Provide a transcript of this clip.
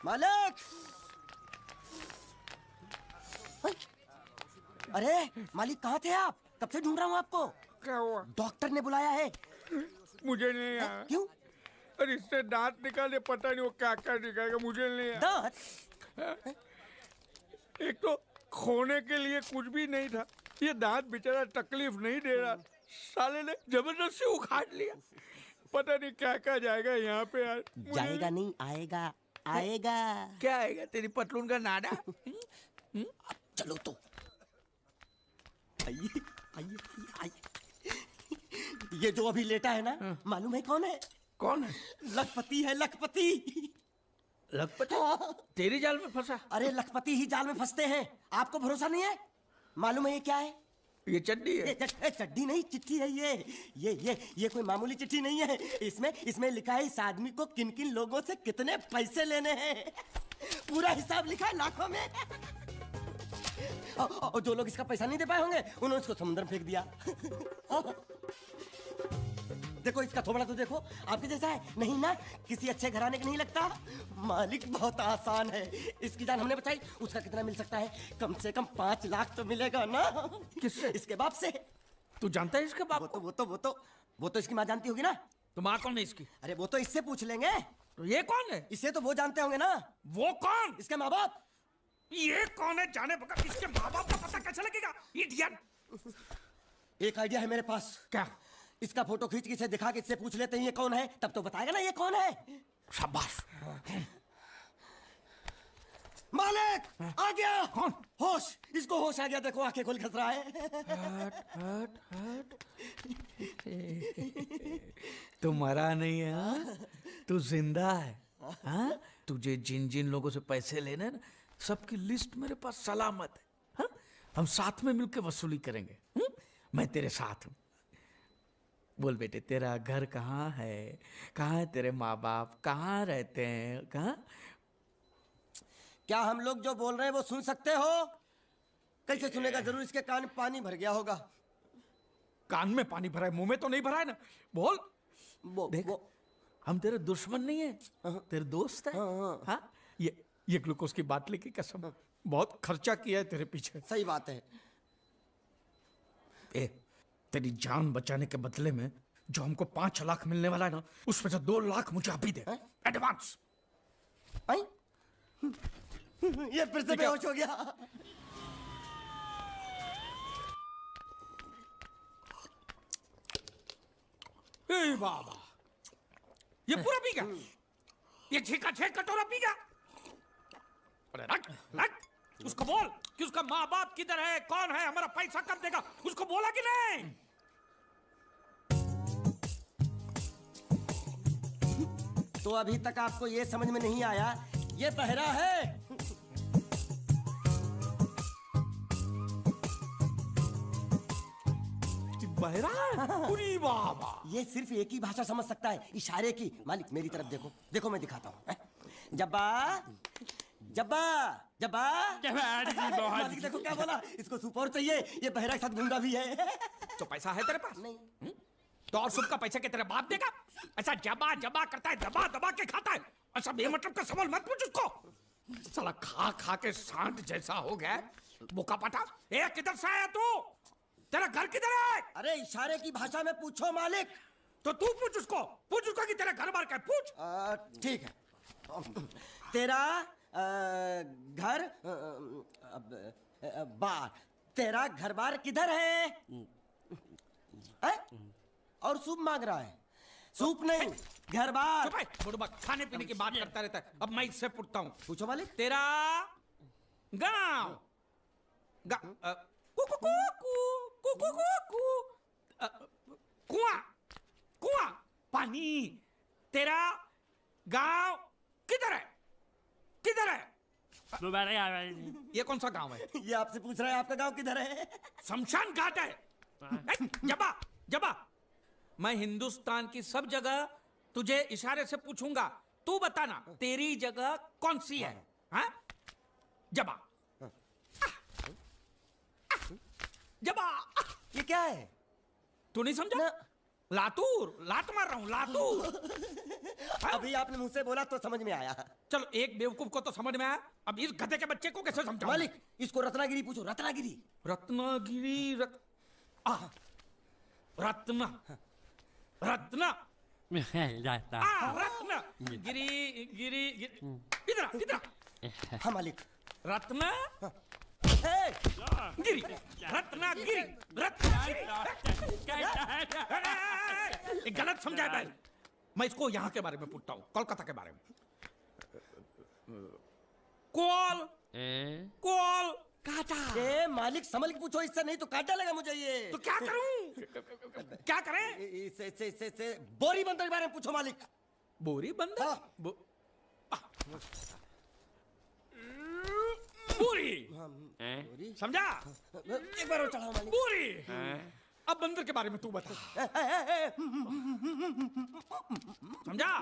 मालिक! अरे मालिक, कहाँ थे आप? कब से ढूंढ रहा हूँ आपको। क्या हुआ? डॉक्टर ने बुलाया है। मुझे नहीं आया। क्यों? अरे इससे दांत निकाले, पता नहीं वो क्या क्या निकालेगा, मुझे नहीं आया। दांत? एक तो खोने के लिए कुछ भी नहीं था, ये दांत बेचारा तकलीफ नहीं दे रहा, साले ने जबरदस्ती उखाड़ लिया। पता नहीं क्या क्या जाएगा यहाँ पे यार। जाएगा नहीं, आएगा आएगा। क्या आएगा? तेरी पतलून का नाडा। चलो तो। आइए आइए आइए। ये जो अभी लेटा है ना, मालूम है कौन है? कौन है? लखपति है, लखपति। लखपति? तेरी जाल में फंसा? अरे लखपति ही जाल में फंसते हैं। आपको भरोसा नहीं है? मालूम है ये क्या है? ये चड्डी है। चड्डी नहीं, चिट्ठी है ये कोई मामूली चिट्ठी नहीं है। इसमें लिखा है इस आदमी को किन किन लोगों से कितने पैसे लेने हैं। पूरा हिसाब लिखा है लाखों में। और जो लोग इसका पैसा नहीं दे पाए होंगे उन्होंने इसको समुद्र में फेंक दिया। देखो इसका थोबड़ा तो देखो, आपके जैसा है नहीं ना, किसी अच्छे घराने का नहीं लगता। मालिक बहुत आसान है, इसकी जान हमने बचाई। उसका कितना मिल सकता है? कम से कम 5 लाख तो मिलेगा ना। किससे? इसके बाप से। तू जानता है इसके बाप को? वो तो इसकी माँ जानती होगी ना। तो माँ कौन है इसकी? अरे वो तो इससे पूछ लेंगे। तो ये कौन है? इसे तो वो जानते होंगे ना। वो कौन? इसके माँ बाप। ये कौन है जाने बगैर इसके माँ बाप का पता कैसे लगेगा? इडियट! एक आइडिया है मेरे पास। क्या? इसका फोटो खींच के इसे दिखा के इससे पूछ लेते हैं ये कौन है, तब तो बताएगा ना ये कौन है। शाबाश। मालिक आ गया। कौन? होश, इसको होश आ गया। देखो आंखें खोल खस रहा है। हट। तू मरा नहीं है, हाँ? तू जिंदा है, हाँ? तुझे जिन जिन लोगों से पैसे लेने हैं ना, सबकी लिस्ट मेरे पास सलामत है, हाँ? हम साथ में मिलकर वसूली करेंगे, हाँ? मैं तेरे साथ हूँ। बोल बेटे, तेरा घर कहाँ है? कहाँ है तेरे माँ बाप? कहाँ रहते हैं? कहाँ? क्या हम लोग जो बोल रहे हैं वो सुन सकते हो? कैसे सुनेगा? जरूर इसके कान में पानी भर गया होगा। कान में पानी भरा है, मुंह में तो नहीं भरा है ना। बोल। देख, हम तेरे दुश्मन नहीं है, तेरे दोस्त है, हाँ? ये ग्लूकोज की बाटली की कसम, बहुत खर्चा किया है तेरे पीछे। सही बात है। तेरी जान बचाने के बदले में जो हमको 5 लाख मिलने वाला है ना, उसमें से 2 लाख मुझे अभी दे, एडवांस। ये फिर से बेहोश हो गया। ए बाबा, ये पूरा पी गया? ये 6 का 6 कटोरा पी गया? अरे रख उसको बोल कि उसका माँ बाप किधर है, कौन है, हमारा पैसा कब देगा, उसको बोला कि नहीं? तो अभी तक आपको ये समझ में नहीं आया, ये बहरा है। बहरा है? पूरी बाबा, ये सिर्फ एक ही भाषा समझ सकता है, इशारे की। मालिक मेरी तरफ देखो, देखो मैं दिखाता हूँ। जब्बा जब्बा जब्बा। मालिक देखो क्या बोला, इसको सूप और चाहिए। ये बहरा के साथ गुंडा भी है। तो पैसा है तेरे पास? नहीं। तो और सूप का पैसा क्या तेरा बाप देगा? ऐसा जबा जबा करता है, दबा दबा के खाता है। ऐसा बेमतलब का सवाल मत पूछ उसको। साला खा खा के सांड जैसा हो गया, बोका पाटा। ए किधर से आया तू? तेरा घर किधर है? अरे इशारे की भाषा में पूछो मालिक। तो तू पूछ उसको कि तेरा घर बार क्या है, पूछ। ठीक है। तेरा घर बार, तेरा घर बार किधर है? और सूप मांग रहा है। सूप नहीं, घर बार। खाने पीने की बात करता रहता है। अब मैं इससे पूछता हूँ। पूछो मालिक। तेरा गाँव कुआं पानी, तेरा गांव किधर है? किधर है? ये कौन सा गांव है? ये आपसे पूछ रहा है आपका गांव किधर है? शमशान घाट है। जबा जबा, मैं हिंदुस्तान की सब जगह तुझे इशारे से पूछूंगा, तू बताना तेरी जगह कौन सी है, हाँ? जबा जबा। ये क्या है? तू नहीं समझा? लातूर, लात मार रहा हूं, लातूर। अभी आपने मुझसे बोला तो समझ में आया। चलो एक बेवकूफ को तो समझ में आया, अब इस गधे के बच्चे को कैसे समझाऊं? मालिक इसको रत्नागिरी पूछो, रत्नागिरी। रत्नागिरी रत्ना रत्ना रत्ना गिरी गिरी इधर इधर। हाँ मालिक। रत्ना ए, गिरी रत्ना गिरी रत्ना गलत समझा है। मैं इसको यहाँ के बारे में पूछता हूँ, कोलकाता के बारे में। कोल कोल काटा। ए मालिक संभल के पूछो, इससे नहीं तो काट डालेगा मुझे ये। तो क्या करूं? क्या करें? से बोरी बंदर के बारे में पूछो मालिक। बोरी बंदर? हाँ। बोरी बोरी समझा? एक बार और चढ़ाओ मालिक। बोरी। अब बंदर के बारे में तू बता। समझा?